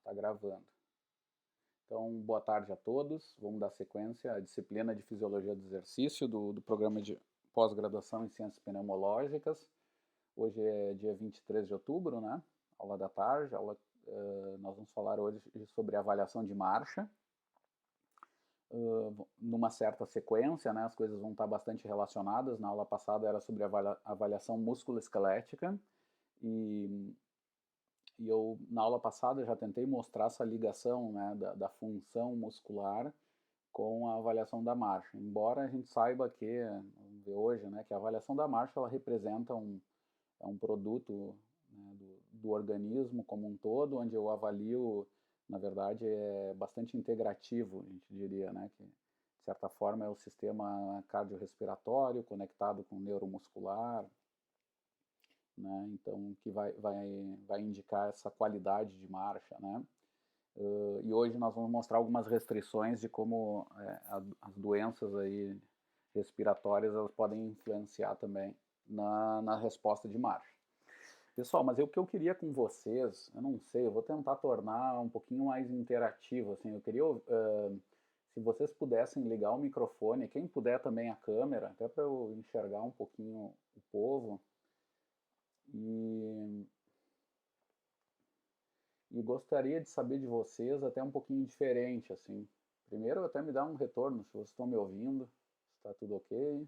Tá gravando. Então, boa tarde a todos. Vamos dar sequência à disciplina de Fisiologia do Exercício do programa de pós-graduação em Ciências Pneumológicas. Hoje é dia 23 de outubro, né? Aula da tarde. Nós vamos falar hoje sobre avaliação de marcha. Numa certa sequência, né? As coisas vão estar bastante relacionadas. Na aula passada era sobre avaliação musculoesquelética e eu, na aula passada, já tentei mostrar essa ligação, né, da função muscular com a avaliação da marcha. Embora a gente saiba que, vamos ver hoje, né, que a avaliação da marcha ela representa um produto, né, do organismo como um todo, onde eu avalio, na verdade, é bastante integrativo, a gente diria, né, que de certa forma é o sistema cardiorrespiratório conectado com o neuromuscular, né? Então, que vai indicar essa qualidade de marcha, né? E hoje nós vamos mostrar algumas restrições de como as doenças aí respiratórias elas podem influenciar também na resposta de marcha. Pessoal, mas o que eu queria com vocês, eu não sei, eu vou tentar tornar um pouquinho mais interativo, assim, eu queria, se vocês pudessem ligar o microfone, quem puder também a câmera, até para eu enxergar um pouquinho o povo, e gostaria de saber de vocês até um pouquinho diferente, assim. Primeiro, até me dar um retorno, se vocês estão me ouvindo, se está tudo ok.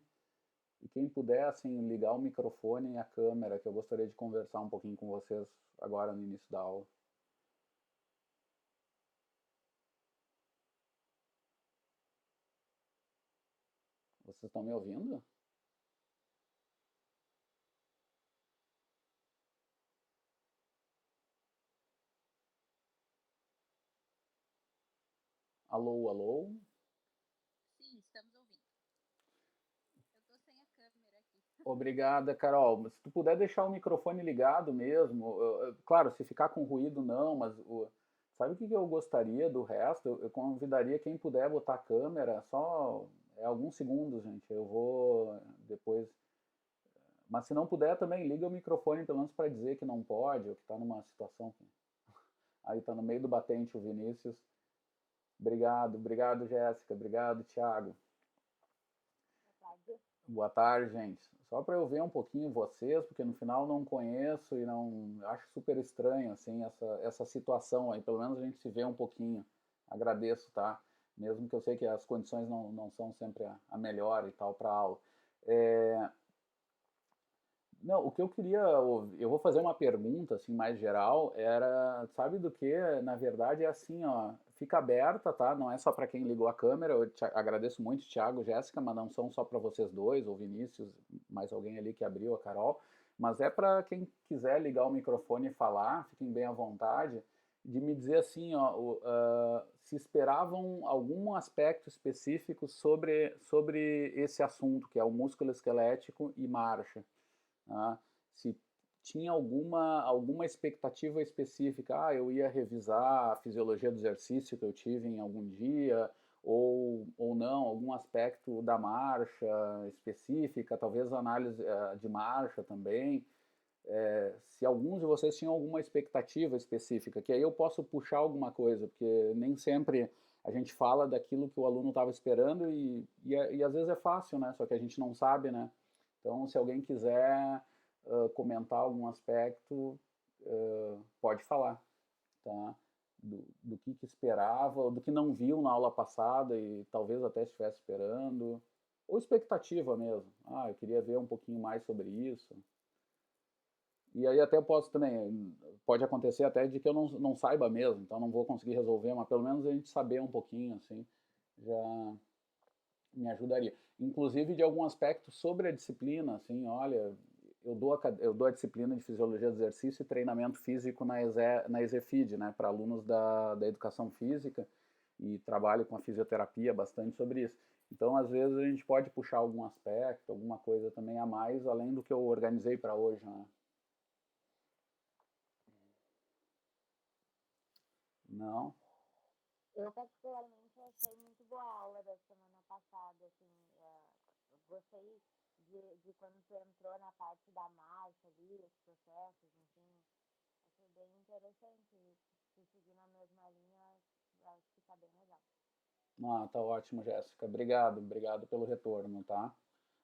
E quem puder, assim, ligar o microfone e a câmera, que eu gostaria de conversar um pouquinho com vocês agora no início da aula. Vocês estão me ouvindo? Alô, alô? Sim, estamos ouvindo. Eu tô sem a câmera aqui. Obrigada, Carol. Se tu puder deixar o microfone ligado mesmo, claro, se ficar com ruído não, mas sabe o que eu gostaria do resto? Eu convidaria quem puder botar a câmera, só alguns segundos, gente. Eu vou depois. Mas se não puder também, liga o microfone pelo menos para dizer que não pode, ou que está numa situação. Aí está no meio do batente o Vinícius. Obrigado, obrigado, Jéssica. Obrigado, Thiago. Boa tarde. Boa tarde, gente. Só para eu ver um pouquinho vocês, porque no final não conheço e não acho super estranho assim essa situação aí. Pelo menos a gente se vê um pouquinho. Agradeço, tá? Mesmo que eu sei que as condições não são sempre a melhor e tal para aula. É, não, o que eu queria, eu vou fazer uma pergunta assim mais geral, era, sabe do que? Na verdade é assim, ó, fica aberta, tá? Não é só para quem ligou a câmera. Eu te agradeço muito, Thiago, Jéssica, mas não são só para vocês dois, ou Vinícius, mais alguém ali que abriu, a Carol, mas é para quem quiser ligar o microfone e falar, fiquem bem à vontade, de me dizer assim, ó, se esperavam algum aspecto específico sobre esse assunto, que é o músculo esquelético e marcha. Tá? Se tinha alguma expectativa específica, eu ia revisar a fisiologia do exercício que eu tive em algum dia, ou não, algum aspecto da marcha específica, talvez análise de marcha também. Se alguns de vocês tinham alguma expectativa específica, que aí eu posso puxar alguma coisa, porque nem sempre a gente fala daquilo que o aluno estava esperando e às vezes é fácil, né? Só que a gente não sabe, né? Então, se alguém quiser comentar algum aspecto, pode falar, tá? Do que esperava, ou do que não viu na aula passada e talvez até estivesse esperando, ou expectativa mesmo. Ah, eu queria ver um pouquinho mais sobre isso. E aí até eu posso também, pode acontecer até de que eu não saiba mesmo, então não vou conseguir resolver, mas pelo menos a gente saber um pouquinho, assim, já me ajudaria. Inclusive de algum aspecto sobre a disciplina, assim, olha, eu dou a disciplina de Fisiologia do Exercício e Treinamento Físico na EZFID, né, para alunos da Educação Física, e trabalho com a fisioterapia bastante sobre isso. Então, às vezes, a gente pode puxar algum aspecto, alguma coisa também a mais, além do que eu organizei para hoje, né? Não? Eu particularmente achei muito boa a aula da semana passada, assim, eu gostei de quando tu entrou na parte da marcha ali, os processos, enfim, achei bem interessante tu seguir na mesma tá bem legal. Ah, tá ótimo, Jéssica. Obrigado pelo retorno, tá?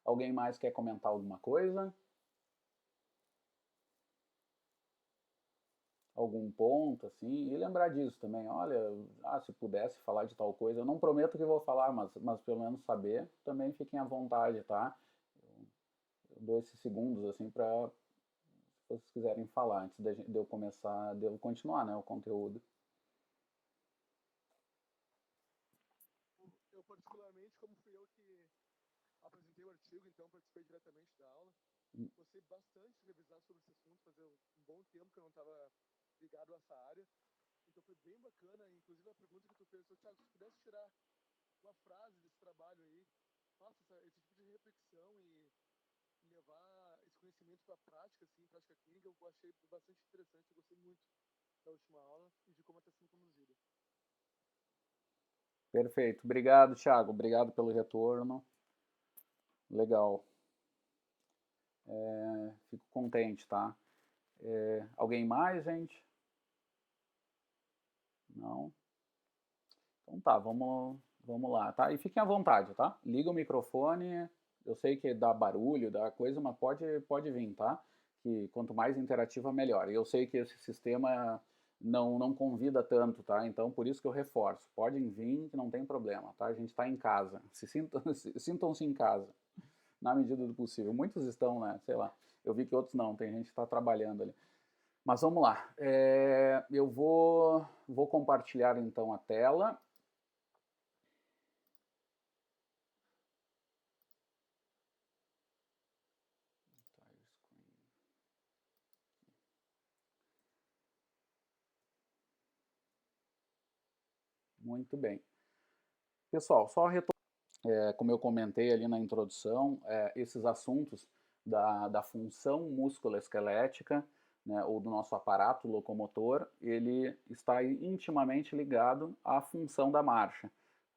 Alguém mais quer comentar alguma coisa? Algum ponto, assim? E lembrar disso também, olha, se pudesse falar de tal coisa, eu não prometo que vou falar, mas pelo menos saber, também fiquem à vontade, tá? Eu dou esses segundos, assim, para se vocês quiserem falar, antes de eu começar, de eu continuar, né, o conteúdo. Eu particularmente, como fui eu que apresentei o artigo, então participei diretamente da aula, gostei bastante de revisar sobre esse assunto, fazia um bom tempo que eu não estava ligado a essa área, então foi bem bacana, inclusive a pergunta que tu fez, Thiago, se pudesse tirar uma frase desse trabalho aí, faça esse tipo de reflexão e levar esse conhecimento para a prática, assim, prática clínica, eu achei bastante interessante, eu gostei muito da última aula e de como está sendo conduzida. Perfeito. Obrigado, Thiago. Obrigado pelo retorno. Legal. Fico contente, tá? Alguém mais, gente? Não? Então tá, vamos lá, tá? E fiquem à vontade, tá? Liga o microfone. Eu sei que dá barulho, dá coisa, mas pode vir, tá? Que quanto mais interativa, melhor. E eu sei que esse sistema não convida tanto, tá? Então, por isso que eu reforço. Podem vir, que não tem problema, tá? A gente está em casa. Sintam-se em casa, na medida do possível. Muitos estão, né? Sei lá. Eu vi que outros não, tem gente que está trabalhando ali. Mas vamos lá. Eu vou compartilhar então a tela. Muito bem. Pessoal, só como eu comentei ali na introdução, esses assuntos da função musculoesquelética, né, ou do nosso aparato locomotor, ele está intimamente ligado à função da marcha.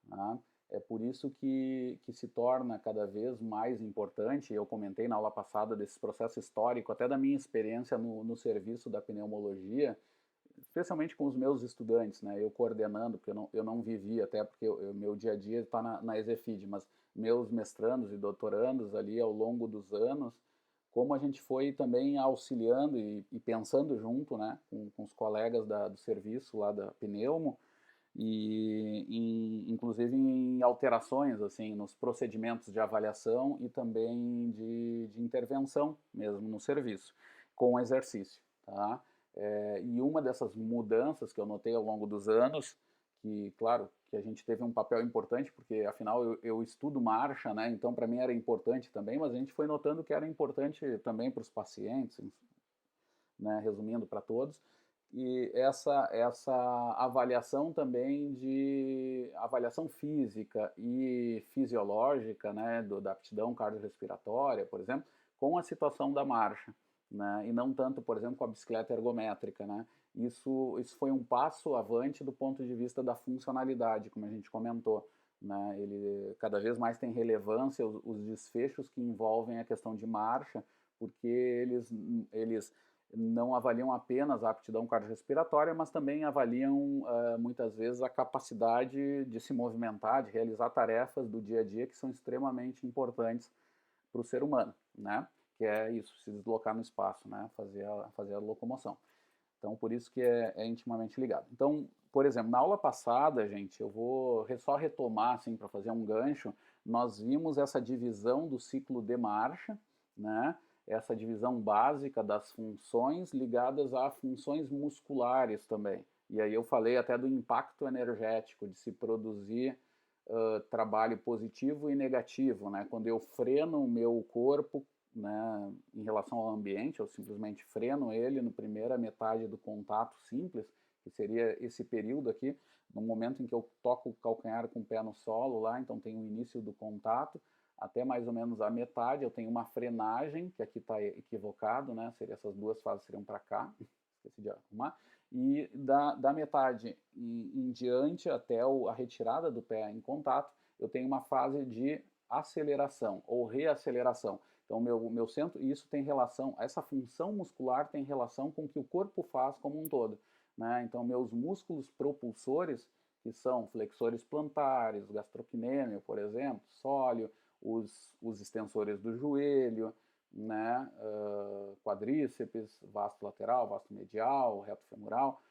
Tá? É por isso que se torna cada vez mais importante, eu comentei na aula passada desse processo histórico, até da minha experiência no serviço da pneumologia, especialmente com os meus estudantes, né, eu coordenando, porque eu não vivi, até porque meu dia a dia está na ESEFID, mas meus mestrandos e doutorandos ali ao longo dos anos, como a gente foi também auxiliando e pensando junto, né, com os colegas do serviço lá da Pneumo, e inclusive em alterações assim nos procedimentos de avaliação e também de intervenção mesmo no serviço, com exercício, tá? E uma dessas mudanças que eu notei ao longo dos anos, que claro que a gente teve um papel importante, porque afinal eu estudo marcha, né? Então para mim era importante também, mas a gente foi notando que era importante também para os pacientes, né? Resumindo para todos, e essa avaliação também de avaliação física e fisiológica, né, da aptidão cardiorrespiratória, por exemplo, com a situação da marcha, né, e não tanto, por exemplo, com a bicicleta ergométrica, né. Isso foi um passo avante do ponto de vista da funcionalidade, como a gente comentou, né. Ele cada vez mais tem relevância os desfechos que envolvem a questão de marcha, porque eles não avaliam apenas a aptidão cardiorrespiratória, mas também avaliam muitas vezes a capacidade de se movimentar, de realizar tarefas do dia a dia que são extremamente importantes para o ser humano, né? Que é isso, se deslocar no espaço, né? Fazer a locomoção. Então, por isso que é intimamente ligado. Então, por exemplo, na aula passada, gente, eu vou só retomar, assim, para fazer um gancho, nós vimos essa divisão do ciclo de marcha, né? Essa divisão básica das funções ligadas a funções musculares também. E aí eu falei até do impacto energético, de se produzir trabalho positivo e negativo, né? Quando eu freno o meu corpo, né, em relação ao ambiente, eu simplesmente freno ele na primeira metade do contato simples, que seria esse período aqui, no momento em que eu toco o calcanhar com o pé no solo lá, então tem o início do contato, até mais ou menos a metade eu tenho uma frenagem, que aqui está equivocado, né, essas duas fases seriam para cá, esqueci de arrumar, e da metade em diante até a retirada do pé em contato, eu tenho uma fase de aceleração ou reaceleração. Então, meu centro, e isso tem relação, essa função muscular tem relação com o que o corpo faz como um todo, né? Então, meus músculos propulsores, que são flexores plantares, gastrocnêmio, por exemplo, sóleo, os extensores do joelho, né, quadríceps, vasto lateral, vasto medial, reto femoral,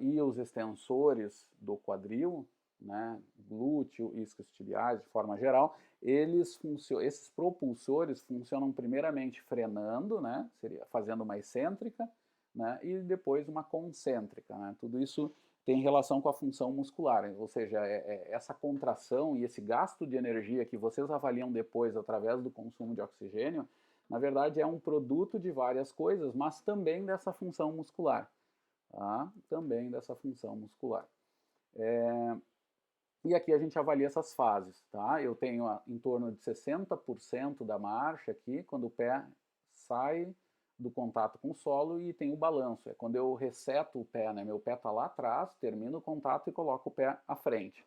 e os extensores do quadril, né, glúteo, isquiotibiais, de forma geral, esses propulsores funcionam primeiramente frenando, né, seria fazendo uma excêntrica, né, e depois uma concêntrica, né. Tudo isso tem relação com a função muscular, ou seja, essa contração e esse gasto de energia que vocês avaliam depois através do consumo de oxigênio, na verdade é um produto de várias coisas, mas também dessa função muscular, tá? Também dessa função muscular. E aqui a gente avalia essas fases, tá? Eu tenho em torno de 60% da marcha aqui, quando o pé sai do contato com o solo, e tem o balanço, é quando eu reseto o pé, né? Meu pé está lá atrás, termino o contato e coloco o pé à frente,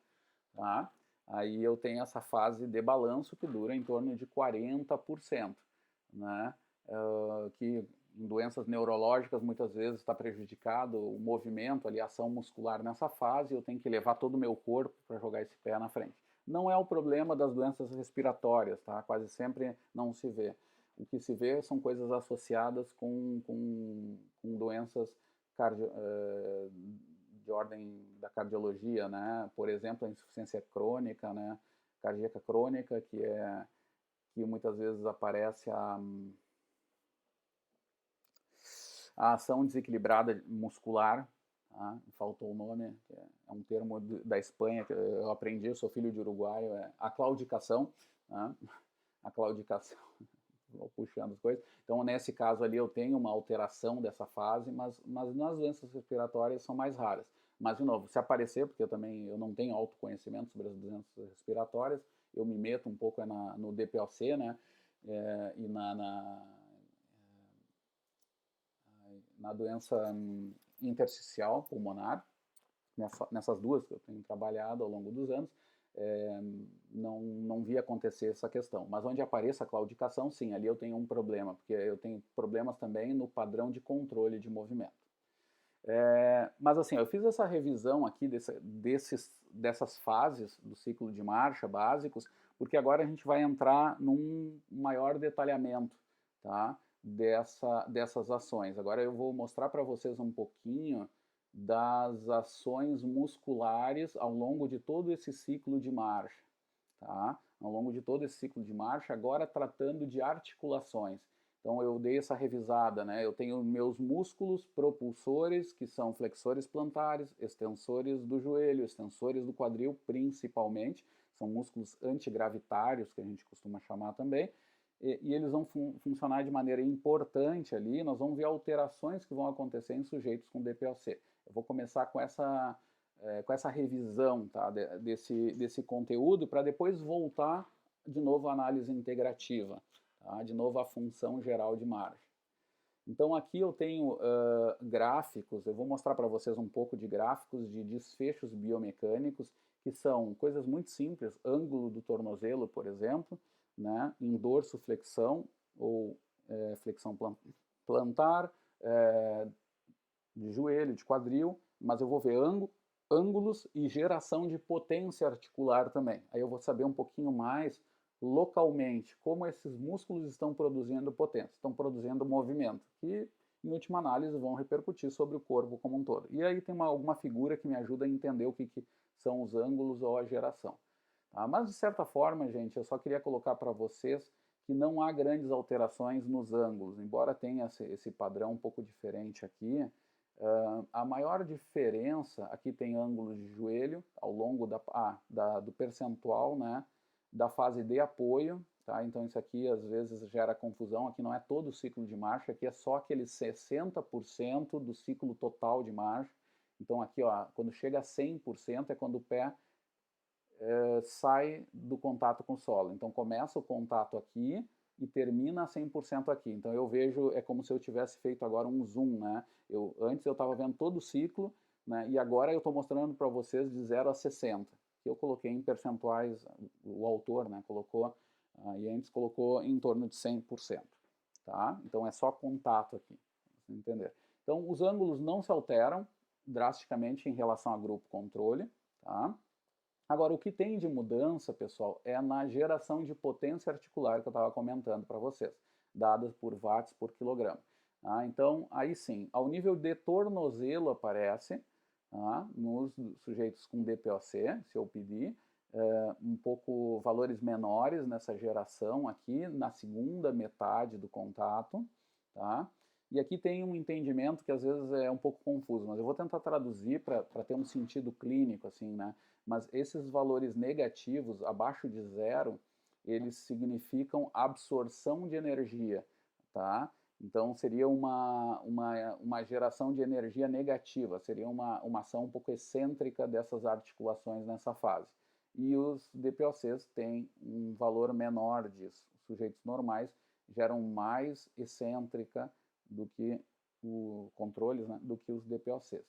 tá? Aí eu tenho essa fase de balanço que dura em torno de 40%, né? Que em doenças neurológicas muitas vezes está prejudicado o movimento, ali, a ação muscular nessa fase, eu tenho que levar todo o meu corpo para jogar esse pé na frente. Não é o problema das doenças respiratórias, tá? Quase sempre não se vê. O que se vê são coisas associadas com doenças de ordem da cardiologia, né? Por exemplo, a insuficiência crônica, né? Cardíaca crônica, que muitas vezes aparece a ação desequilibrada muscular, tá? Faltou o nome, que é um termo da Espanha que eu aprendi, eu sou filho de uruguaio, é a claudicação, tá? A claudicação, vou puxando as coisas. Então, nesse caso ali, eu tenho uma alteração dessa fase, mas nas doenças respiratórias são mais raras. Mas, de novo, se aparecer, porque eu não tenho autoconhecimento sobre as doenças respiratórias, eu me meto um pouco no DPOC, né, e na doença intersticial pulmonar, nessas duas que eu tenho trabalhado ao longo dos anos, não vi acontecer essa questão. Mas onde apareça a claudicação, sim, ali eu tenho um problema, porque eu tenho problemas também no padrão de controle de movimento. Mas assim, eu fiz essa revisão aqui dessas fases do ciclo de marcha básicos, porque agora a gente vai entrar num maior detalhamento, tá? Dessas ações. Agora eu vou mostrar para vocês um pouquinho das ações musculares ao longo de todo esse ciclo de marcha, tá? Ao longo de todo esse ciclo de marcha, agora tratando de articulações. Então eu dei essa revisada, né? Eu tenho meus músculos propulsores, que são flexores plantares, extensores do joelho, extensores do quadril, principalmente, são músculos antigravitários, que a gente costuma chamar também, e eles vão funcionar de maneira importante ali, nós vamos ver alterações que vão acontecer em sujeitos com DPOC. Eu vou começar com essa revisão, tá, desse conteúdo, para depois voltar de novo à análise integrativa, tá, de novo à função geral de marcha. Então aqui eu tenho gráficos, eu vou mostrar para vocês um pouco de gráficos de desfechos biomecânicos, que são coisas muito simples, ângulo do tornozelo, por exemplo, né, em dorsoflexão ou flexão plantar, de joelho, de quadril, mas eu vou ver ângulos e geração de potência articular também. Aí eu vou saber um pouquinho mais localmente como esses músculos estão produzindo potência, estão produzindo movimento, que em última análise vão repercutir sobre o corpo como um todo. E aí tem alguma figura que me ajuda a entender o que são os ângulos ou a geração. Tá? Mas de certa forma, gente, eu só queria colocar para vocês que não há grandes alterações nos ângulos, embora tenha esse padrão um pouco diferente aqui. A maior diferença, aqui tem ângulos de joelho ao longo do percentual, né, da fase de apoio, tá? Então isso aqui às vezes gera confusão, aqui não é todo o ciclo de marcha, aqui é só aquele 60% do ciclo total de marcha. Então aqui, ó, quando chega a 100% é quando o pé sai do contato com o solo. Então começa o contato aqui e termina a 100% aqui. Então eu vejo, é como se eu tivesse feito agora um zoom, né? Antes eu estava vendo todo o ciclo, né? E agora eu estou mostrando para vocês de 0 a 60, que eu coloquei em percentuais, o autor, né, colocou, e antes colocou em torno de 100%, tá? Então é só contato aqui, pra você entender. Então os ângulos não se alteram drasticamente em relação a grupo controle, tá? Agora, o que tem de mudança, pessoal, é na geração de potência articular que eu estava comentando para vocês, dadas por watts por quilograma. Tá? Então, aí sim, ao nível de tornozelo aparece, tá? Nos sujeitos com DPOC, COPD, um pouco valores menores nessa geração aqui, na segunda metade do contato, tá? E aqui tem um entendimento que às vezes é um pouco confuso, mas eu vou tentar traduzir para ter um sentido clínico, assim, né? Mas esses valores negativos, abaixo de zero, eles significam absorção de energia, tá? Então, seria uma geração de energia negativa, seria uma ação um pouco excêntrica dessas articulações nessa fase. E os DPOCs têm um valor menor disso. Os sujeitos normais geram mais excêntrica do que os controles, né, do que os DPOCs.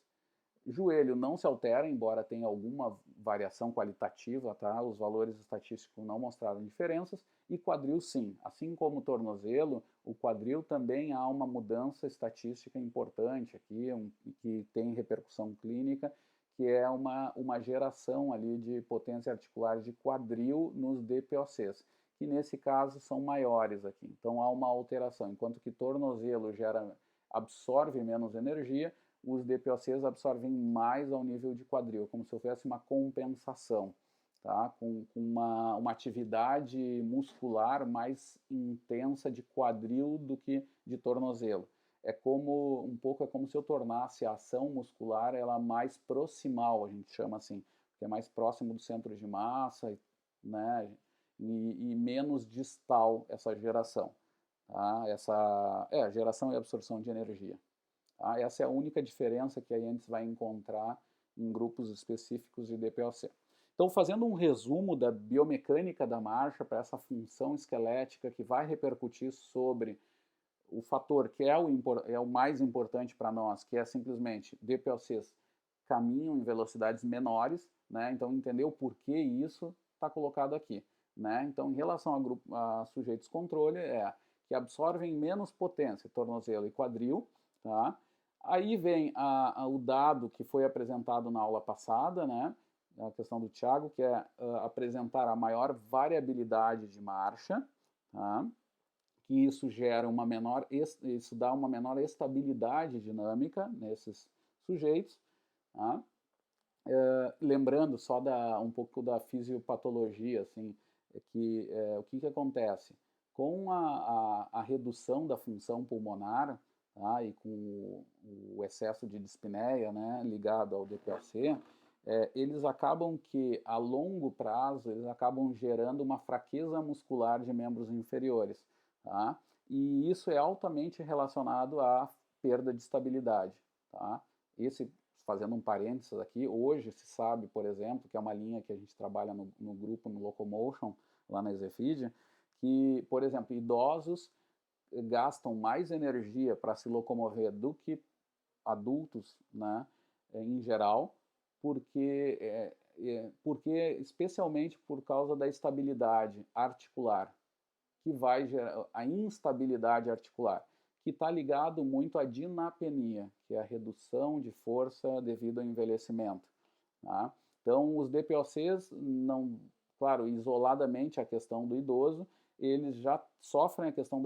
Joelho não se altera, embora tenha alguma variação qualitativa, tá? Os valores estatísticos não mostraram diferenças, e quadril sim. Assim como o tornozelo, o quadril também há uma mudança estatística importante aqui, que tem repercussão clínica, que é uma geração ali de potência articular de quadril nos DPOCs, que nesse caso são maiores aqui. Então há uma alteração. Enquanto que tornozelo absorve menos energia, os DPOCs absorvem mais ao nível de quadril, como se houvesse uma compensação, tá? Com uma atividade muscular mais intensa de quadril do que de tornozelo. Um pouco é como se eu tornasse a ação muscular ela mais proximal, a gente chama assim, que é mais próximo do centro de massa, né? E menos distal essa geração, tá? Geração e absorção de energia. Tá? Essa é a única diferença que a gente vai encontrar em grupos específicos de DPOC. Então, fazendo um resumo da biomecânica da marcha para essa função esquelética que vai repercutir sobre o fator que é o mais importante para nós, que é simplesmente DPOCs caminham em velocidades menores, né? Então, entender o porquê isso está colocado aqui, né? Então, em relação a sujeitos controle, que absorvem menos potência, tornozelo e quadril, tá? Aí vem o dado que foi apresentado na aula passada, né? A questão do Thiago, que é apresentar a maior variabilidade de marcha, tá? Que isso dá uma menor estabilidade dinâmica nesses sujeitos, tá? Lembrando só um pouco da fisiopatologia, assim, o que acontece? Com a redução da função pulmonar, tá, e com o excesso de dispneia, né, ligado ao DPOC, eles acabam que, a longo prazo, eles acabam gerando uma fraqueza muscular de membros inferiores, tá? E isso é altamente relacionado à perda de estabilidade, tá? Fazendo um parênteses aqui, hoje se sabe, por exemplo, que é uma linha que a gente trabalha no grupo, no Locomotion, lá na Exefid, que, por exemplo, idosos gastam mais energia para se locomover do que adultos, né, em geral, porque especialmente por causa da estabilidade articular, que vai gerar a instabilidade articular, que está ligado muito à dinapenia, que é a redução de força devido ao envelhecimento. Tá? Então, os DPOCs, não, claro, isoladamente a questão do idoso, eles já sofrem a questão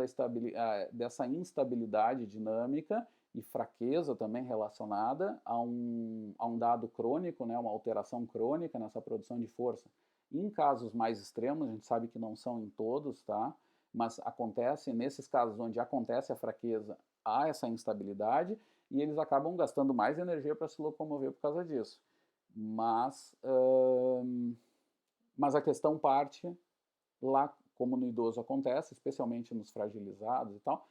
dessa instabilidade dinâmica e fraqueza também relacionada a um dado crônico, né, uma alteração crônica nessa produção de força. Em casos mais extremos, a gente sabe que não são em todos, tá? Mas acontece, nesses casos onde acontece a fraqueza, há essa instabilidade e eles acabam gastando mais energia para se locomover por causa disso. Mas a questão parte lá, como no idoso acontece, especialmente nos fragilizados e tal,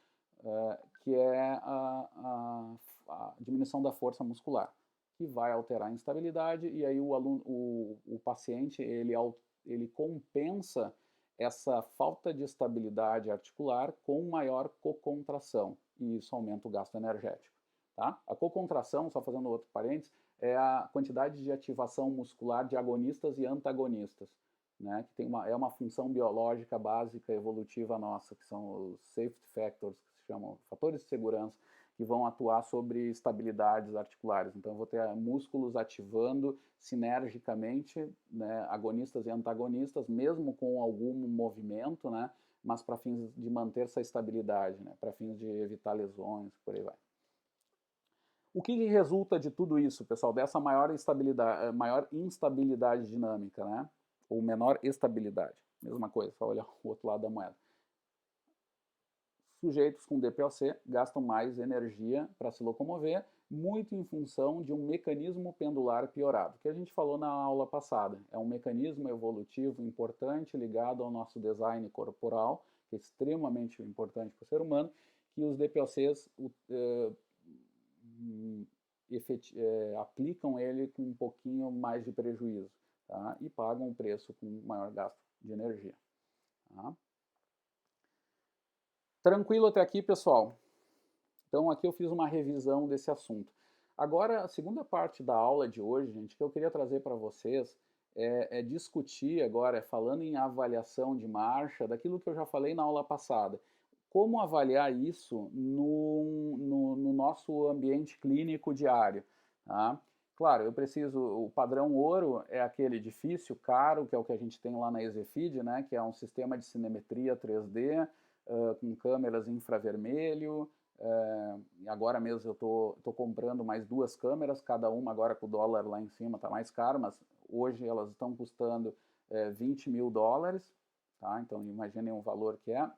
que é a diminuição da força muscular, que vai alterar a instabilidade e aí o paciente ele compensa essa falta de estabilidade articular com maior cocontração, e isso aumenta o gasto energético. Tá? A cocontração, só fazendo outro parênteses, é a quantidade de ativação muscular de agonistas e antagonistas, né? Que é uma função biológica básica evolutiva nossa, que são os safety factors, que se chamam fatores de segurança. que vão atuar sobre estabilidades articulares. Então, eu vou ter músculos ativando sinergicamente, né, agonistas e antagonistas, mesmo com algum movimento, né, mas para fins de manter essa estabilidade, né, para fins de evitar lesões, por aí vai. O que resulta de tudo isso, pessoal, dessa maior instabilidade dinâmica, né, ou menor estabilidade? Mesma coisa, só olhar o outro lado da moeda. Sujeitos com DPOC gastam mais energia para se locomover, muito em função de um mecanismo pendular piorado, que a gente falou na aula passada. É um mecanismo evolutivo importante ligado ao nosso design corporal, que é extremamente importante para o ser humano, que os DPOCs aplicam ele com um pouquinho mais de prejuízo, tá? E pagam o preço com maior gasto de energia. Tá? Tranquilo até aqui, pessoal? Então, aqui eu fiz uma revisão desse assunto. Agora, a segunda parte da aula de hoje, gente, que eu queria trazer para vocês é discutir agora, falando em avaliação de marcha, daquilo que eu já falei na aula passada. Como avaliar isso no nosso ambiente clínico diário, tá? Claro, o padrão ouro é aquele difícil, caro, que é o que a gente tem lá na Exefid, né, que é um sistema de cinemetria 3D, com câmeras infravermelho. Agora mesmo eu tô comprando mais 2 câmeras, cada uma agora com o dólar lá em cima está mais caro, mas hoje elas estão custando $20 mil, tá? Então imaginem o valor que é.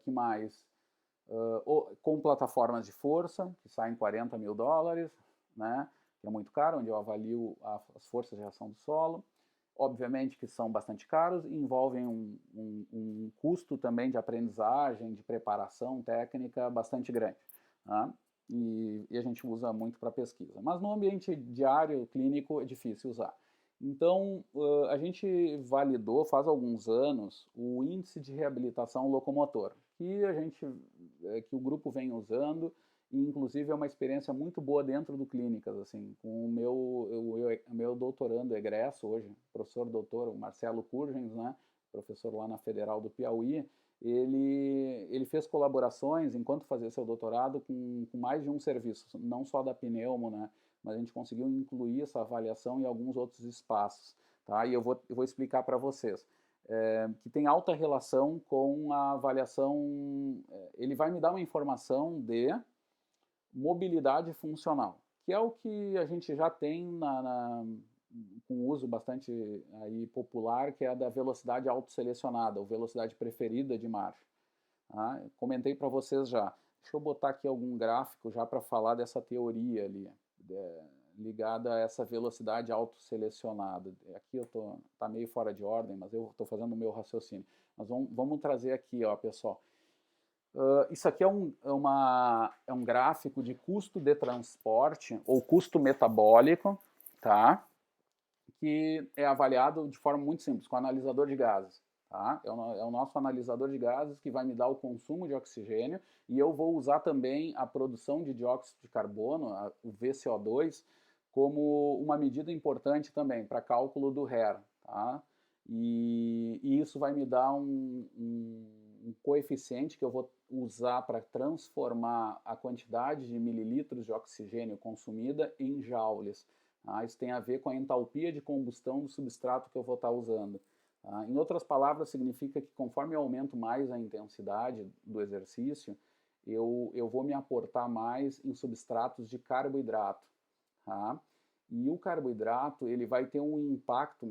Que mais? Com plataformas de força, que saem $40 mil, né? Que é muito caro, onde eu avalio as forças de reação do solo. Obviamente que são bastante caros e envolvem um custo também de aprendizagem, de preparação técnica bastante grande, tá? E a gente usa muito para pesquisa. Mas no ambiente diário clínico é difícil usar. Então, a gente validou faz alguns anos o índice de reabilitação locomotor, que o grupo vem usando, e inclusive é uma experiência muito boa dentro do Clínicas, assim, com o meu doutorando egresso hoje, professor doutor Marcelo Curgens, né, professor lá na Federal do Piauí. Ele fez colaborações enquanto fazia seu doutorado com mais de um serviço, não só da Pneumo, né, mas a gente conseguiu incluir essa avaliação em alguns outros espaços, tá? E eu vou explicar para vocês. Que tem alta relação com a avaliação. Ele vai me dar uma informação de mobilidade funcional, que é o que a gente já tem com uso bastante aí popular, que é a da velocidade autoselecionada, ou velocidade preferida de marcha. Tá? Comentei para vocês já. Deixa eu botar aqui algum gráfico já para falar dessa teoria ali, ligada a essa velocidade autoselecionada. Aqui tá meio fora de ordem, mas eu estou fazendo o meu raciocínio. Mas vamos trazer aqui, ó, pessoal. Isso aqui é um gráfico de custo de transporte ou custo metabólico, tá? Que é avaliado de forma muito simples, com analisador de gases. Tá? É o nosso analisador de gases que vai me dar o consumo de oxigênio, e eu vou usar também a produção de dióxido de carbono, o VCO2, como uma medida importante também para cálculo do HER. Tá? E isso vai me dar um coeficiente que eu vou usar para transformar a quantidade de mililitros de oxigênio consumida em joules. Tá? Isso tem a ver com a entalpia de combustão do substrato que eu vou estar usando. Tá? Em outras palavras, significa que conforme eu aumento mais a intensidade do exercício, eu vou me aportar mais em substratos de carboidrato. Tá? E o carboidrato, ele vai ter um impacto,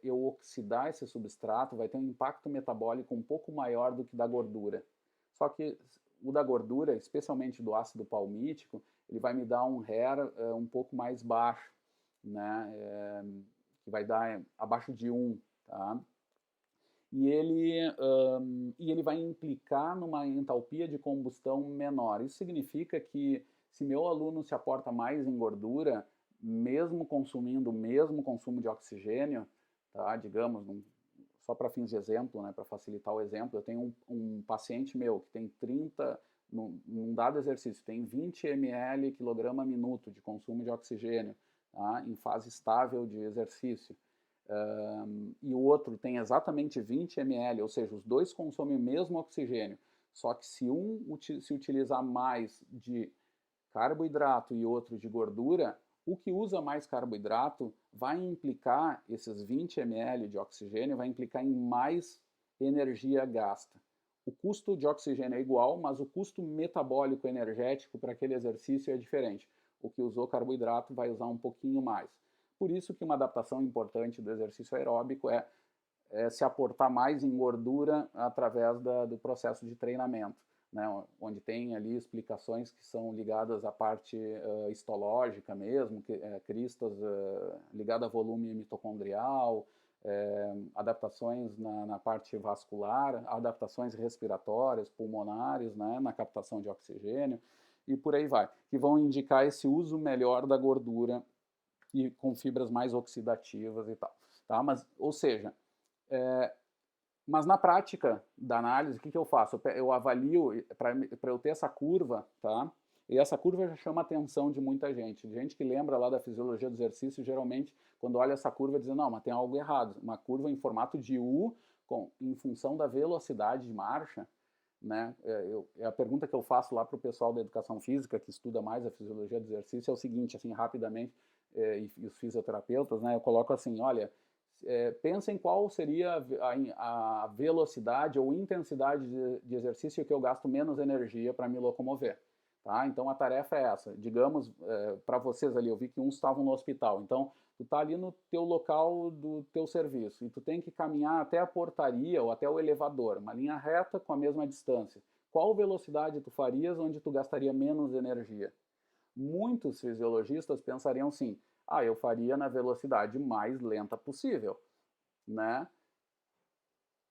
eu oxidar esse substrato vai ter um impacto metabólico um pouco maior do que da gordura. Só que o da gordura, especialmente do ácido palmítico, ele vai me dar um HER um pouco mais baixo, né? Que vai dar abaixo de 1. Tá? E ele vai implicar numa entalpia de combustão menor. Isso significa que se meu aluno se aporta mais em gordura, mesmo consumindo o mesmo consumo de oxigênio, tá? Digamos, só para fins de exemplo, né, para facilitar o exemplo, eu tenho um paciente meu que tem 30, num dado exercício, tem 20 ml quilograma minuto de consumo de oxigênio, tá? Em fase estável de exercício. E o outro tem exatamente 20 ml, ou seja, os dois consomem o mesmo oxigênio, Só que se se utilizar mais de carboidrato e outro de gordura, o que usa mais carboidrato vai implicar, esses 20 ml de oxigênio, vai implicar em mais energia gasta. O custo de oxigênio é igual, mas o custo metabólico energético para aquele exercício é diferente. O que usou carboidrato vai usar um pouquinho mais. Por isso que uma adaptação importante do exercício aeróbico é se aportar mais em gordura através do processo de treinamento, né, onde tem ali explicações que são ligadas à parte histológica mesmo, cristas ligadas a volume mitocondrial, adaptações na parte vascular, adaptações respiratórias, pulmonares, né, na captação de oxigênio, e por aí vai, que vão indicar esse uso melhor da gordura e com fibras mais oxidativas e tal. Tá? Mas, ou seja, mas na prática da análise, o que eu faço? Eu avalio, para eu ter essa curva, tá? E essa curva já chama a atenção de muita gente. Gente que lembra lá da fisiologia do exercício, geralmente, quando olha essa curva, diz, não, mas tem algo errado. Uma curva em formato de U, em função da velocidade de marcha, né? É a pergunta que eu faço lá para o pessoal da educação física, que estuda mais a fisiologia do exercício, é o seguinte, assim, rapidamente, e os fisioterapeutas, né? Eu coloco assim, olha, pensem qual seria a velocidade ou intensidade de exercício que eu gasto menos energia para me locomover. Tá? Então a tarefa é essa. Digamos, para vocês ali, eu vi que uns estavam no hospital. Então, tu está ali no teu local do teu serviço e tu tem que caminhar até a portaria ou até o elevador, uma linha reta com a mesma distância. Qual velocidade tu farias onde tu gastaria menos energia? Muitos fisiologistas pensariam assim, eu faria na velocidade mais lenta possível, né?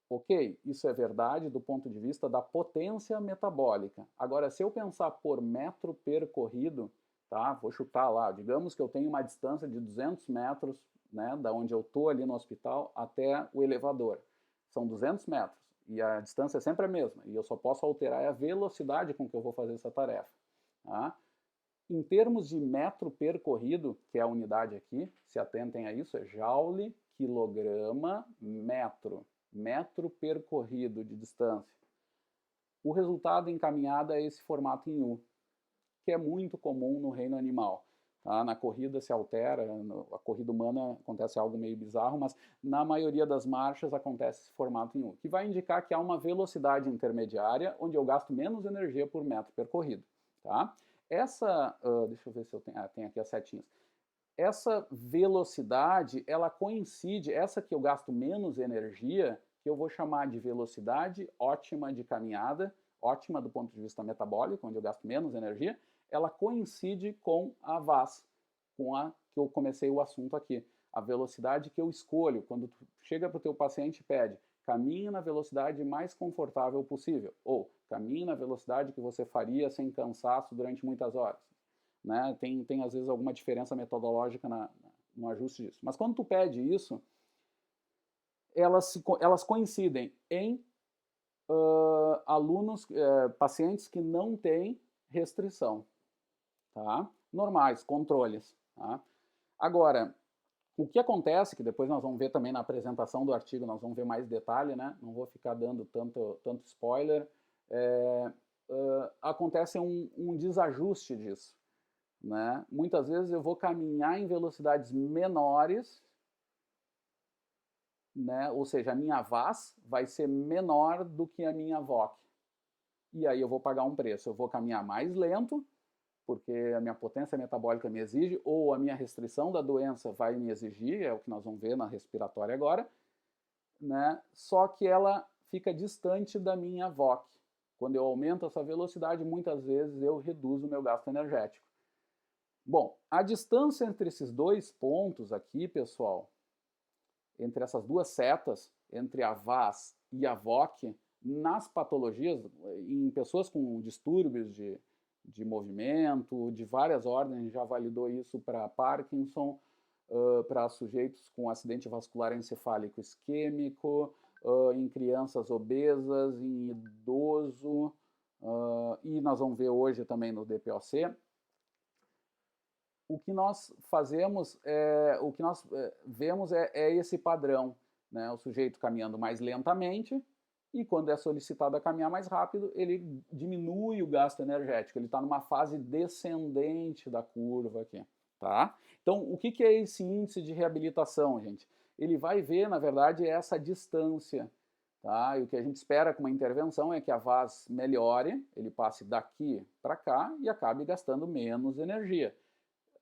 Ok, isso é verdade do ponto de vista da potência metabólica. Agora, se eu pensar por metro percorrido, tá? Vou chutar lá, digamos que eu tenho uma distância de 200 metros, né, da onde eu estou ali no hospital até o elevador. São 200 metros e a distância é sempre a mesma e eu só posso alterar a velocidade com que eu vou fazer essa tarefa, tá? Em termos de metro percorrido, que é a unidade aqui, se atentem a isso, é joule, quilograma, metro. Metro percorrido de distância. O resultado em caminhada é esse formato em U, que é muito comum no reino animal. Tá? Na corrida se altera, a corrida humana acontece algo meio bizarro, mas na maioria das marchas acontece esse formato em U, que vai indicar que há uma velocidade intermediária onde eu gasto menos energia por metro percorrido. Tá? Essa, deixa eu ver se eu tenho aqui as setinhas. Essa velocidade, ela coincide, essa que eu gasto menos energia, que eu vou chamar de velocidade ótima de caminhada, ótima do ponto de vista metabólico, onde eu gasto menos energia, ela coincide com a VAS, com a que eu comecei o assunto aqui. A velocidade que eu escolho, quando tu chega para o teu paciente e pede, caminhe na velocidade mais confortável possível, ou caminhe na velocidade que você faria sem cansaço durante muitas horas. Né? Tem às vezes alguma diferença metodológica no ajuste disso. Mas quando tu pede isso, elas coincidem em alunos, pacientes que não têm restrição, tá? Normais, controles. Tá? Agora, o que acontece, que depois nós vamos ver também na apresentação do artigo, nós vamos ver mais detalhe, né? Não vou ficar dando tanto spoiler, acontece um desajuste disso. Né? Muitas vezes eu vou caminhar em velocidades menores, né? Ou seja, a minha VAS vai ser menor do que a minha VOC. E aí eu vou pagar um preço. Eu vou caminhar mais lento, porque a minha potência metabólica me exige, ou a minha restrição da doença vai me exigir, é o que nós vamos ver na respiratória agora, né? Só que ela fica distante da minha VOC. Quando eu aumento essa velocidade, muitas vezes eu reduzo o meu gasto energético. Bom, a distância entre esses dois pontos aqui, pessoal, entre essas duas setas, entre a VAS e a VOC, nas patologias, em pessoas com distúrbios de movimento, de várias ordens, já validou isso para Parkinson, para sujeitos com acidente vascular encefálico isquêmico, em crianças obesas, em idoso, e nós vamos ver hoje também no DPOC. O que nós fazemos, o que nós vemos é esse padrão, né? O sujeito caminhando mais lentamente, e quando é solicitado a caminhar mais rápido, ele diminui o gasto energético, ele está numa fase descendente da curva aqui, tá? Então, o que é esse índice de reabilitação, gente? Ele vai ver, na verdade, essa distância, tá? E o que a gente espera com uma intervenção é que a VAS melhore, ele passe daqui para cá e acabe gastando menos energia.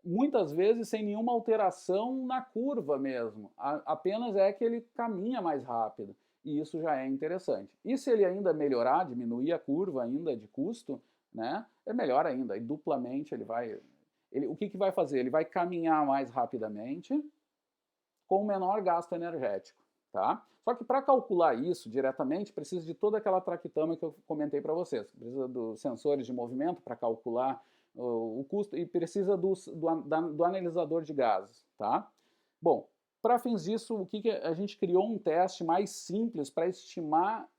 Muitas vezes sem nenhuma alteração na curva mesmo, apenas é que ele caminha mais rápido, e isso já é interessante. E se ele ainda melhorar, diminuir a curva ainda de custo, né, é melhor ainda, e duplamente ele vai... o que vai fazer? Ele vai caminhar mais rapidamente com menor gasto energético, tá? Só que para calcular isso diretamente, precisa de toda aquela traquitana que eu comentei para vocês. Precisa dos sensores de movimento para calcular o custo e precisa do analisador de gases, tá? Bom, para fins disso, o que a gente criou um teste mais simples para estimar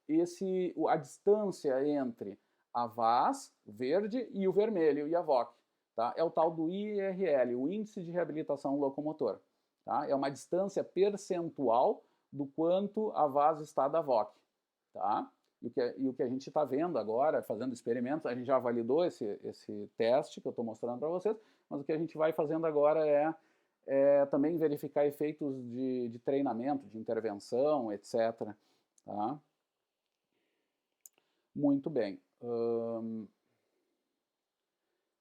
a distância entre a VAS verde e o vermelho e a VOC, tá? É o tal do IRL, o Índice de Reabilitação Locomotor, tá? É uma distância percentual do quanto a VAS está da VOC, tá? E o que a gente está vendo agora, fazendo experimentos, a gente já validou esse teste que eu estou mostrando para vocês, mas o que a gente vai fazendo agora é também verificar efeitos de treinamento, de intervenção, etc. Tá? Muito bem.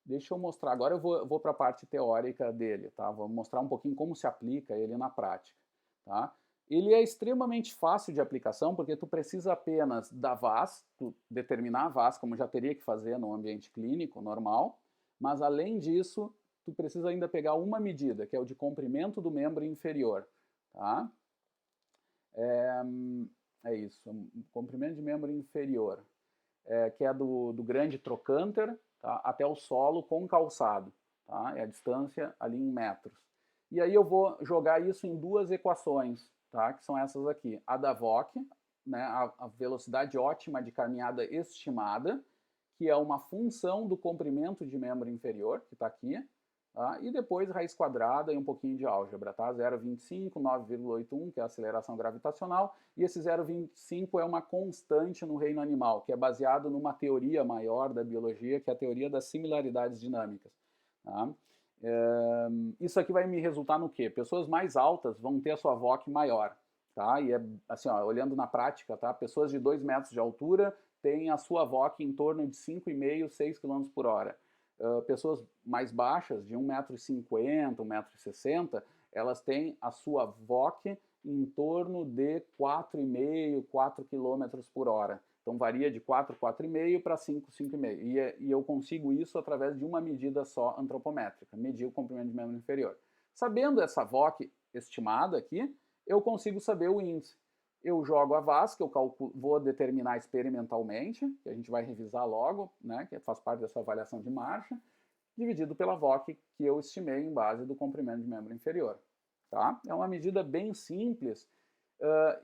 Deixa eu mostrar, agora eu vou para a parte teórica dele, tá? Vou mostrar um pouquinho como se aplica ele na prática, tá? Ele é extremamente fácil de aplicação, porque tu precisa apenas da VAS, tu determinar a VAS, como já teria que fazer no ambiente clínico normal, mas além disso, tu precisa ainda pegar uma medida, que é o de comprimento do membro inferior, tá? É isso, comprimento de membro inferior, que é do grande trocânter, tá, até o solo com calçado, tá? É a distância ali em metros. E aí eu vou jogar isso em duas equações, tá? Que são essas aqui. A da VOC, né, a velocidade ótima de caminhada estimada, que é uma função do comprimento de membro inferior, que está aqui, tá? E depois raiz quadrada e um pouquinho de álgebra, tá? 0,25, 9,81, que é a aceleração gravitacional, e esse 0,25 é uma constante no reino animal, que é baseado numa teoria maior da biologia, que é a teoria das similaridades dinâmicas, tá? Isso aqui vai me resultar no quê? Pessoas mais altas vão ter a sua VOC maior, tá? E é assim, ó, olhando na prática, tá? Pessoas de 2 metros de altura têm a sua VOC em torno de 5,5, 6 km por hora. Pessoas mais baixas, de 1,50 m, 1,60 m, elas têm a sua VOC em torno de 4,5, 4 km por hora. Então varia de 4, 4,5 para 5, 5,5. E eu consigo isso através de uma medida só antropométrica, medir o comprimento de membro inferior. Sabendo essa VOC estimada aqui, eu consigo saber o índice. Eu jogo a VAS, que eu vou determinar experimentalmente, que a gente vai revisar logo, né, que faz parte dessa avaliação de marcha, dividido pela VOC que eu estimei em base do comprimento de membro inferior. Tá? É uma medida bem simples.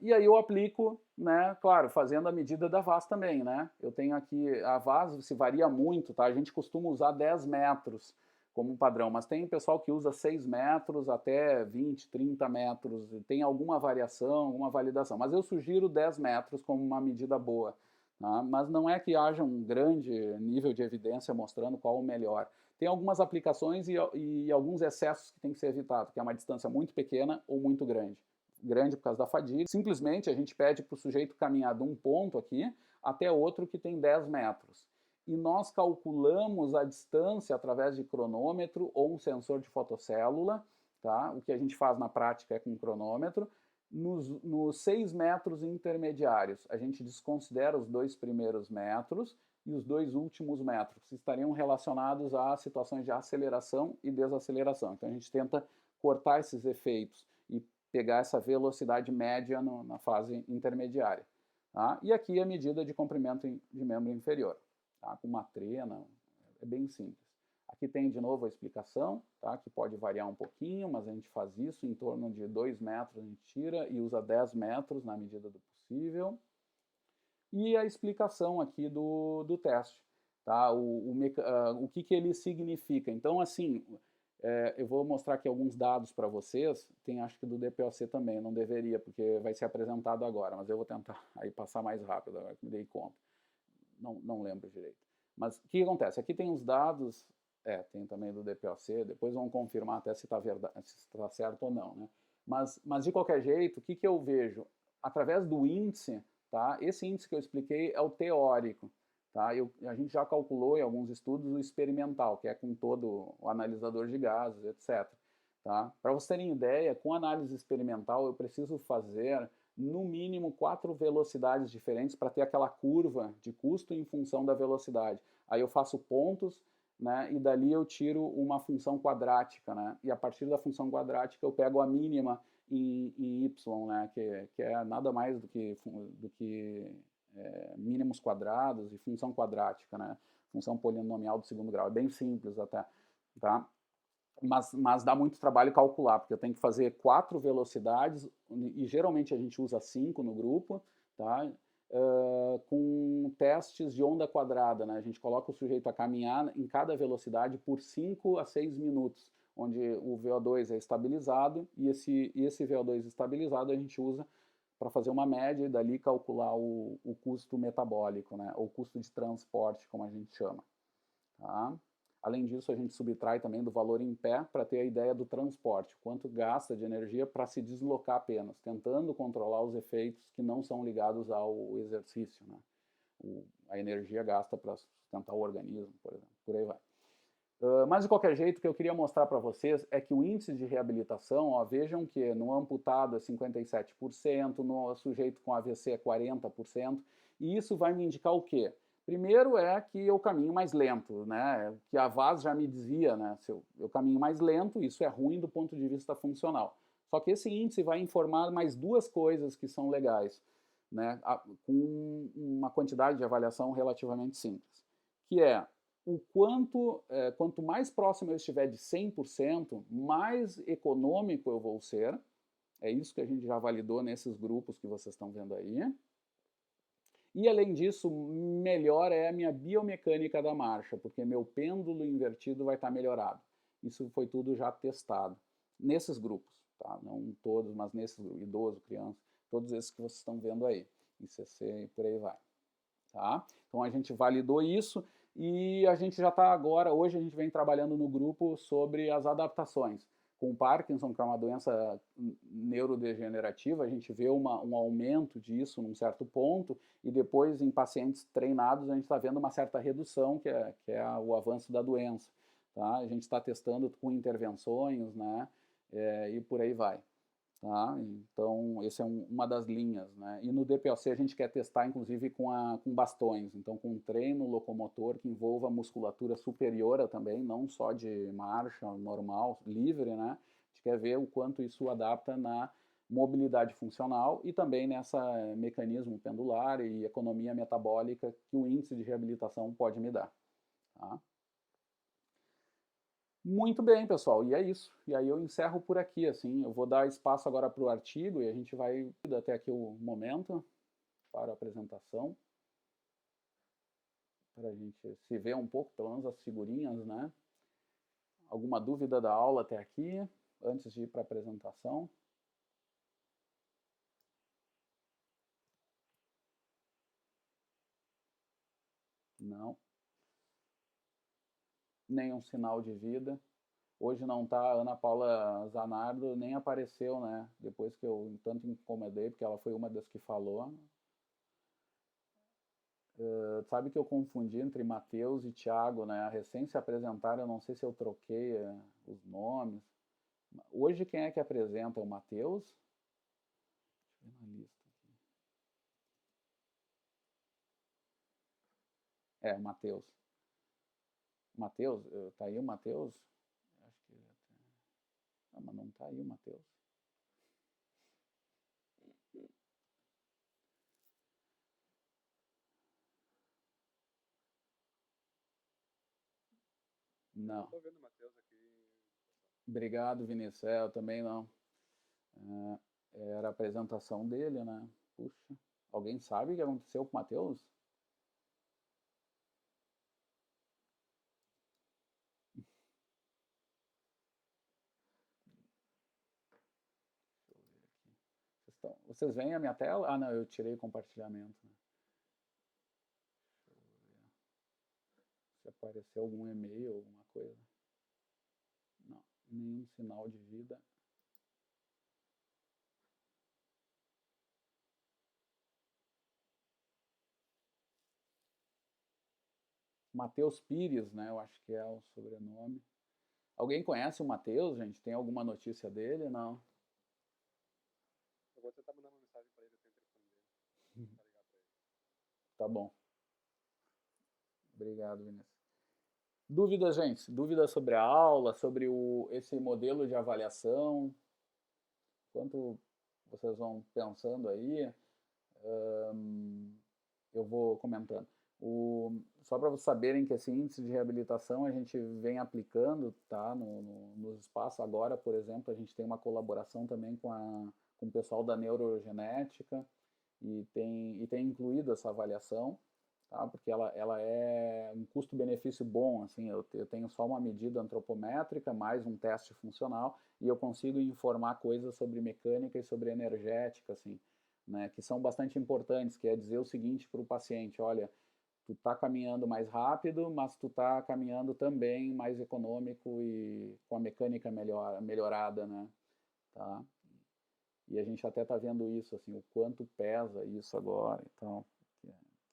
E aí eu aplico, né, claro, fazendo a medida da VAS também, né? Eu tenho aqui, a VAS se varia muito, tá? A gente costuma usar 10 metros como padrão, mas tem pessoal que usa 6 metros até 20, 30 metros, tem alguma variação, alguma validação, mas eu sugiro 10 metros como uma medida boa, tá? Mas não é que haja um grande nível de evidência mostrando qual o melhor. Tem algumas aplicações e alguns excessos que tem que ser evitado, que é uma distância muito pequena ou muito grande. Grande por causa da fadiga. Simplesmente a gente pede para o sujeito caminhar de um ponto aqui até outro que tem 10 metros. E nós calculamos a distância através de cronômetro ou um sensor de fotocélula, tá? O que a gente faz na prática é com cronômetro. Nos 6 metros intermediários, a gente desconsidera os 2 primeiros metros e os 2 últimos metros estariam relacionados a situações de aceleração e desaceleração. Então a gente tenta cortar esses efeitos e pegar essa velocidade média na fase intermediária. Tá? E aqui a medida de comprimento de membro inferior, tá? Com uma trena, é bem simples. Aqui tem de novo a explicação, tá? Que pode variar um pouquinho, mas a gente faz isso em torno de 2 metros, a gente tira e usa 10 metros na medida do possível. E a explicação aqui do teste, tá? O que ele significa. Então, assim, Eu vou mostrar aqui alguns dados para vocês, tem acho que do DPOC também, não deveria, porque vai ser apresentado agora, mas eu vou tentar aí passar mais rápido, agora que me dei conta. Não lembro direito. Mas o que acontece? Aqui tem os dados, tem também do DPOC, depois vamos confirmar até se está certo ou não, né? Mas de qualquer jeito, o que eu vejo? Através do índice, tá? Esse índice que eu expliquei é o teórico. Tá? A gente já calculou em alguns estudos o experimental, que é com todo o analisador de gases, etc. Tá? Para vocês terem ideia, com análise experimental eu preciso fazer no mínimo 4 velocidades diferentes para ter aquela curva de custo em função da velocidade. Aí eu faço pontos, né, e dali eu tiro uma função quadrática, né, e a partir da função quadrática eu pego a mínima em y, né, que é nada mais do que mínimos quadrados e função quadrática, né? Função polinomial do segundo grau. É bem simples até, tá? Mas dá muito trabalho calcular, porque eu tenho que fazer 4 velocidades, e geralmente a gente usa 5 no grupo, tá? Com testes de onda quadrada, né? A gente coloca o sujeito a caminhar em cada velocidade por 5 a 6 minutos, onde o VO2 é estabilizado, e esse VO2 estabilizado a gente usa para fazer uma média e dali calcular o custo metabólico, né? Ou custo de transporte, como a gente chama. Tá? Além disso, a gente subtrai também do valor em pé para ter a ideia do transporte, quanto gasta de energia para se deslocar apenas, tentando controlar os efeitos que não são ligados ao exercício, né? A energia gasta para sustentar o organismo, por exemplo, por aí vai. Mas de qualquer jeito, o que eu queria mostrar para vocês é que o índice de reabilitação, ó, vejam que no amputado é 57%, no sujeito com AVC é 40%, e isso vai me indicar o quê? Primeiro é que eu caminho mais lento, né? Que a VAS já me dizia, né? Se eu caminho mais lento, isso é ruim do ponto de vista funcional. Só que esse índice vai informar mais 2 coisas que são legais, né? Com uma quantidade de avaliação relativamente simples, que é o quanto mais próximo eu estiver de 100%, mais econômico eu vou ser. É isso que a gente já validou nesses grupos que vocês estão vendo aí. E, além disso, melhor é a minha biomecânica da marcha, porque meu pêndulo invertido vai estar melhorado. Isso foi tudo já testado nesses grupos, tá? Não todos, mas nesses grupos, idoso, criança, todos esses que vocês estão vendo aí, ICC e por aí vai. Tá? Então, a gente validou isso. E a gente já está agora, hoje a gente vem trabalhando no grupo sobre as adaptações. Com o Parkinson, que é uma doença neurodegenerativa, a gente vê um aumento disso num certo ponto, e depois em pacientes treinados a gente está vendo uma certa redução, que é o avanço da doença. Tá? A gente está testando com intervenções, né? E por aí vai. Tá? Então, essa é uma das linhas, né? E no DPOC a gente quer testar, inclusive, com bastões, então com um treino locomotor que envolva musculatura superior também, não só de marcha normal, livre, né? A gente quer ver o quanto isso adapta na mobilidade funcional e também nessa mecanismo pendular e economia metabólica que o índice de reabilitação pode me dar. Tá? Muito bem, pessoal, e é isso. E aí eu encerro por aqui, assim, eu vou dar espaço agora para o artigo e a gente vai até aqui o momento para a apresentação, para a gente se ver um pouco, pelo menos as figurinhas, né? Alguma dúvida da aula até aqui, antes de ir para a apresentação? Não. Nenhum sinal de vida. Hoje não está, a Ana Paula Zanardo nem apareceu, né? Depois que eu tanto incomodei, porque ela foi uma das que falou. Sabe que eu confundi entre Mateus e Tiago, né? A recém se apresentaram, eu não sei se eu troquei os nomes. Hoje quem é que apresenta? É o Mateus? Deixa eu ver na lista aqui. O Mateus. Mateus, tá aí o Mateus? Acho que não, mas não tá aí o Mateus. Não. Estou vendo o Matheus aqui. Obrigado, Vinícius. Eu também não. Era a apresentação dele, né? Puxa. Alguém sabe o que aconteceu com o Matheus? Então, vocês veem a minha tela? Ah, não, eu tirei o compartilhamento. Né? Se apareceu algum e-mail, alguma coisa. Não, nenhum sinal de vida. Matheus Pires, né? Eu acho que é o sobrenome. Alguém conhece o Matheus, gente? Tem alguma notícia dele? Não. Eu vou tentar mandar uma mensagem para ele, eu tenho o telefone dele. Vou ligar para ele. Tá bom. Obrigado, Vinícius. Dúvidas, gente? Dúvidas sobre a aula, sobre esse modelo de avaliação? Enquanto vocês vão pensando aí, eu vou comentando. Só para vocês saberem que esse índice de reabilitação a gente vem aplicando, tá, nos espaços. Agora, por exemplo, a gente tem uma colaboração também com o pessoal da neurogenética e tem incluído essa avaliação, tá, porque ela é um custo-benefício bom. Assim, eu tenho só uma medida antropométrica, mais um teste funcional, e eu consigo informar coisas sobre mecânica e sobre energética, assim, né, que são bastante importantes, que é dizer o seguinte para o paciente: olha, tu está caminhando mais rápido, mas tu está caminhando também mais econômico e com a mecânica melhorada, né? Tá? E a gente até está vendo isso, assim, o quanto pesa isso agora, então,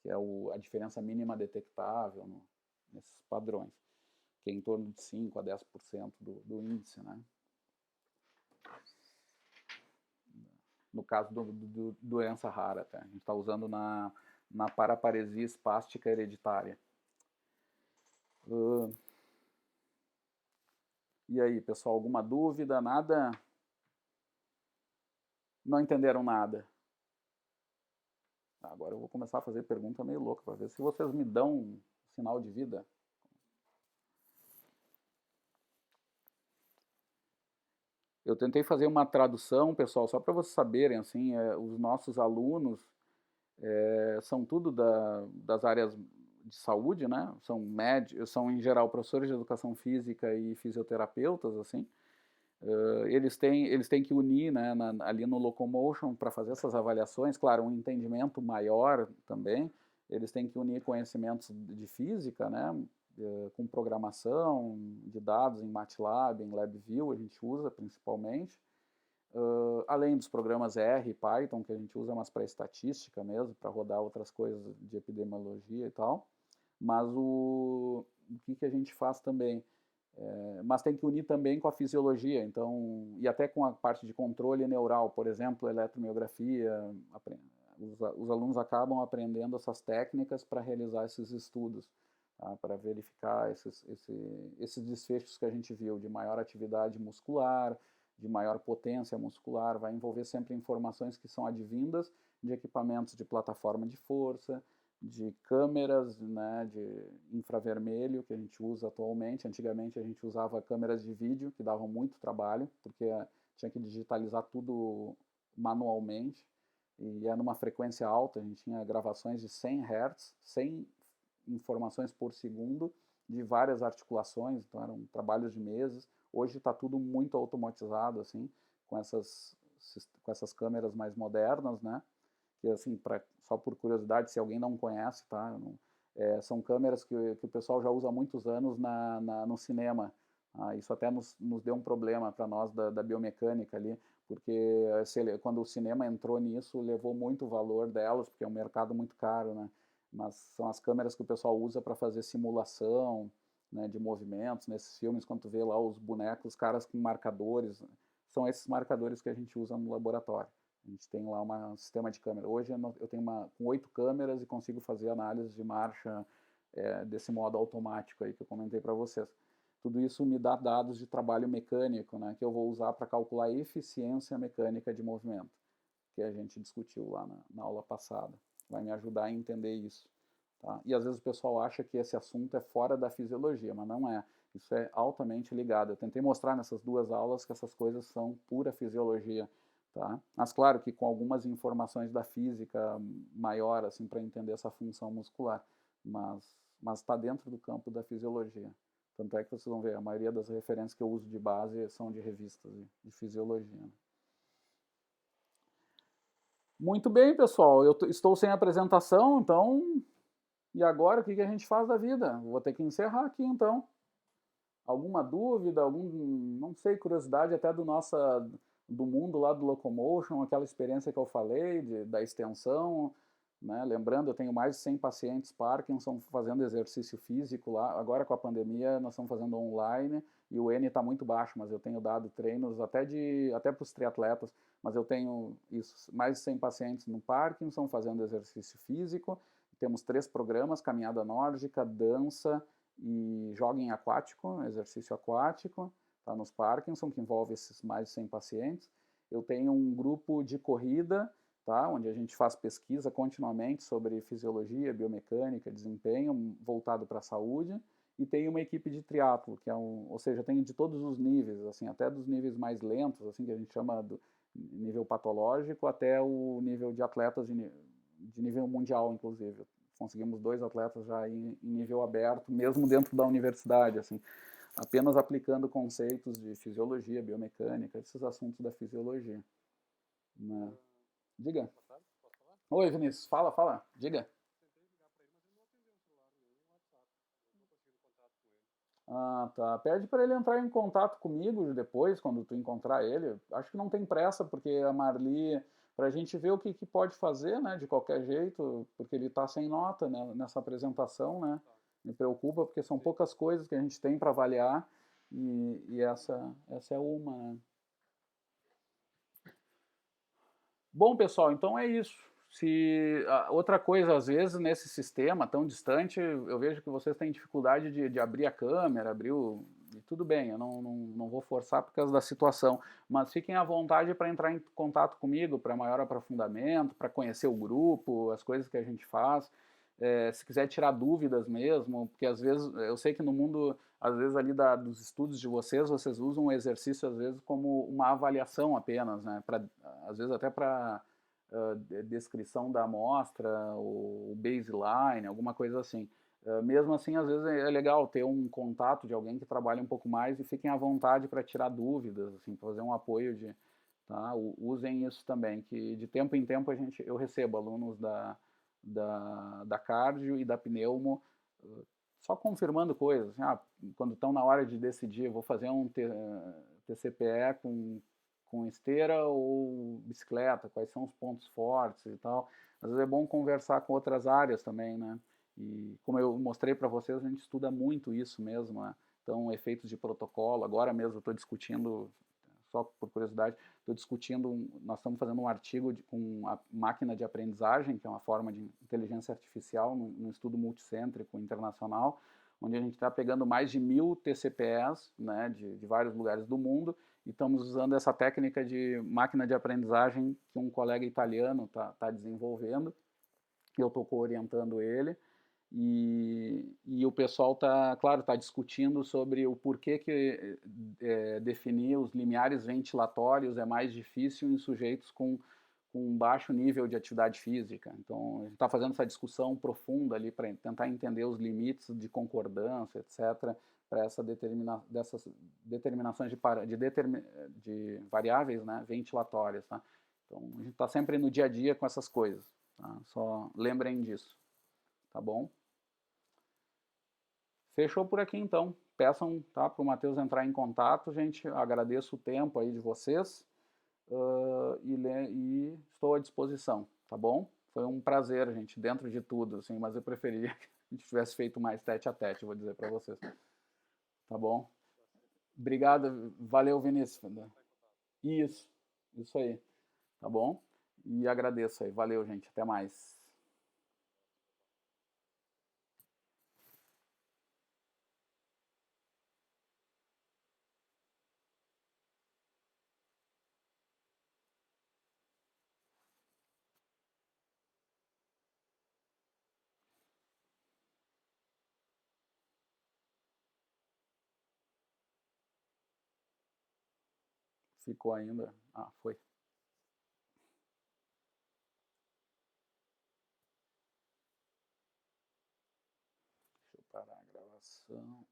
que é a diferença mínima detectável nesses padrões, que é em torno de 5 a 10% do índice, né? No caso do doença rara, tá? A gente está usando na paraparesia espástica hereditária. E aí, pessoal, alguma dúvida? Nada? Não entenderam nada? Agora eu vou começar a fazer pergunta meio louca para ver se vocês me dão um sinal de vida. Eu tentei fazer uma tradução, pessoal, só para vocês saberem, assim, os nossos alunos são tudo das áreas de saúde, né? São médicos, são em geral professores de educação física e fisioterapeutas, assim. Eles têm que unir, né, ali no Locomotion para fazer essas avaliações, claro, um entendimento maior também. Eles têm que unir conhecimentos de física, né, com programação de dados em MATLAB, em LabVIEW, a gente usa principalmente. Além dos programas R e Python, que a gente usa mais para estatística mesmo, para rodar outras coisas de epidemiologia e tal. Mas o que a gente faz também? Mas tem que unir também com a fisiologia, então, e até com a parte de controle neural, por exemplo, eletromiografia. Os alunos acabam aprendendo essas técnicas para realizar esses estudos, tá? Para verificar esses desfechos que a gente viu, de maior atividade muscular, de maior potência muscular. Vai envolver sempre informações que são advindas de equipamentos de plataforma de força, de câmeras, né, de infravermelho que a gente usa atualmente. Antigamente a gente usava câmeras de vídeo que davam muito trabalho, porque tinha que digitalizar tudo manualmente e é numa frequência alta. A gente tinha gravações de 100 Hz, 100 informações por segundo de várias articulações, então eram trabalhos de meses. Hoje está tudo muito automatizado, assim, com essas câmeras mais modernas, né? Que, assim, só por curiosidade, se alguém não conhece, tá? São câmeras que o pessoal já usa há muitos anos no cinema. Isso até nos deu um problema para nós da biomecânica ali, porque quando o cinema entrou nisso, levou muito o valor delas, porque é um mercado muito caro, né? Mas são as câmeras que o pessoal usa para fazer simulação, né, de movimentos. Nesses filmes, quando tu vê lá os bonecos, os caras com marcadores, são esses marcadores que a gente usa no laboratório. A gente tem lá um sistema de câmera. Hoje eu tenho com 8 câmeras e consigo fazer análise de marcha desse modo automático aí que eu comentei para vocês. Tudo isso me dá dados de trabalho mecânico, né, que eu vou usar para calcular a eficiência mecânica de movimento, que a gente discutiu lá na aula passada. Vai me ajudar a entender isso. Tá? E às vezes o pessoal acha que esse assunto é fora da fisiologia, mas não é. Isso é altamente ligado. Eu tentei mostrar nessas duas aulas que essas coisas são pura fisiologia. Tá? Mas claro que com algumas informações da física maior, assim, para entender essa função muscular, mas está dentro do campo da fisiologia. Tanto é que vocês vão ver, a maioria das referências que eu uso de base são de revistas de fisiologia. Muito bem, pessoal. Eu estou sem apresentação, então. E agora, o que a gente faz da vida? Vou ter que encerrar aqui, então. Alguma dúvida, não sei, curiosidade até do mundo lá do Locomotion, aquela experiência que eu falei, da extensão, né? Lembrando, eu tenho mais de 100 pacientes Parkinson fazendo exercício físico lá. Agora, com a pandemia, nós estamos fazendo online e o N está muito baixo, mas eu tenho dado treinos até para os triatletas, mas eu tenho isso, mais de 100 pacientes no Parkinson fazendo exercício físico. Temos 3 programas, caminhada nórdica, dança e jogging aquático, exercício aquático, tá, nos Parkinson, que envolve esses mais de 100 pacientes. Eu tenho um grupo de corrida, tá, onde a gente faz pesquisa continuamente sobre fisiologia, biomecânica, desempenho, voltado para a saúde. E tenho uma equipe de triatlo, que ou seja, tem de todos os níveis, assim, até dos níveis mais lentos, assim, que a gente chama do nível patológico, até o nível de atletas de nível mundial, inclusive. Conseguimos 2 atletas já em nível aberto, mesmo dentro da universidade, assim, apenas aplicando conceitos de fisiologia, biomecânica, esses assuntos da fisiologia. Né? Diga. Oi, Vinícius, fala, diga. Ah, tá. Pede para ele entrar em contato comigo depois, quando tu encontrar ele. Acho que não tem pressa, porque a Marli, para a gente ver o que pode fazer, né, de qualquer jeito, porque ele está sem nota, né, nessa apresentação, né. Me preocupa, porque são poucas coisas que a gente tem para avaliar e essa é uma, né. Bom, pessoal, então é isso. Outra coisa, às vezes, nesse sistema tão distante, eu vejo que vocês têm dificuldade de abrir a câmera, e tudo bem, eu não vou forçar por causa da situação, mas fiquem à vontade para entrar em contato comigo para maior aprofundamento, para conhecer o grupo, as coisas que a gente faz. Se quiser tirar dúvidas mesmo, porque às vezes, eu sei que no mundo, às vezes ali dos estudos de vocês usam o exercício às vezes como uma avaliação apenas, né? Às vezes até para descrição da amostra, o baseline, alguma coisa assim. Mesmo assim, às vezes é legal ter um contato de alguém que trabalha um pouco mais e fiquem à vontade para tirar dúvidas, assim, para fazer um apoio tá? Usem isso também, que de tempo em tempo eu recebo alunos da cardio e da pneumo, só confirmando coisas, assim, quando estão na hora de decidir, vou fazer um TCPE com esteira ou bicicleta, quais são os pontos fortes e tal. Às vezes é bom conversar com outras áreas também, né? E como eu mostrei para vocês, a gente estuda muito isso mesmo, né? Então, efeitos de protocolo, agora mesmo eu estou discutindo, só por curiosidade, nós estamos fazendo um artigo com a máquina de aprendizagem, que é uma forma de inteligência artificial, num estudo multicêntrico internacional, onde a gente está pegando mais de 1000 TCPs, né, de vários lugares do mundo, e estamos usando essa técnica de máquina de aprendizagem que um colega italiano está desenvolvendo, que eu estou orientando ele, e o pessoal está discutindo sobre o porquê que definir os limiares ventilatórios é mais difícil em sujeitos com baixo nível de atividade física. Então, a gente está fazendo essa discussão profunda ali para tentar entender os limites de concordância, etc., para dessas determinações de variáveis, né, ventilatórias. Tá? Então, a gente está sempre no dia a dia com essas coisas. Tá? Só lembrem disso. Tá bom? Fechou por aqui então. Peçam, tá, para o Matheus entrar em contato, gente. Agradeço o tempo aí de vocês e estou à disposição, tá bom? Foi um prazer, gente, dentro de tudo, assim, mas eu preferia que a gente tivesse feito mais tete a tete, vou dizer para vocês. Tá bom? Obrigado, valeu, Vinícius. Isso aí, tá bom? E agradeço aí, valeu, gente, até mais. Ficou ainda? Ah, foi. Deixa eu parar a gravação.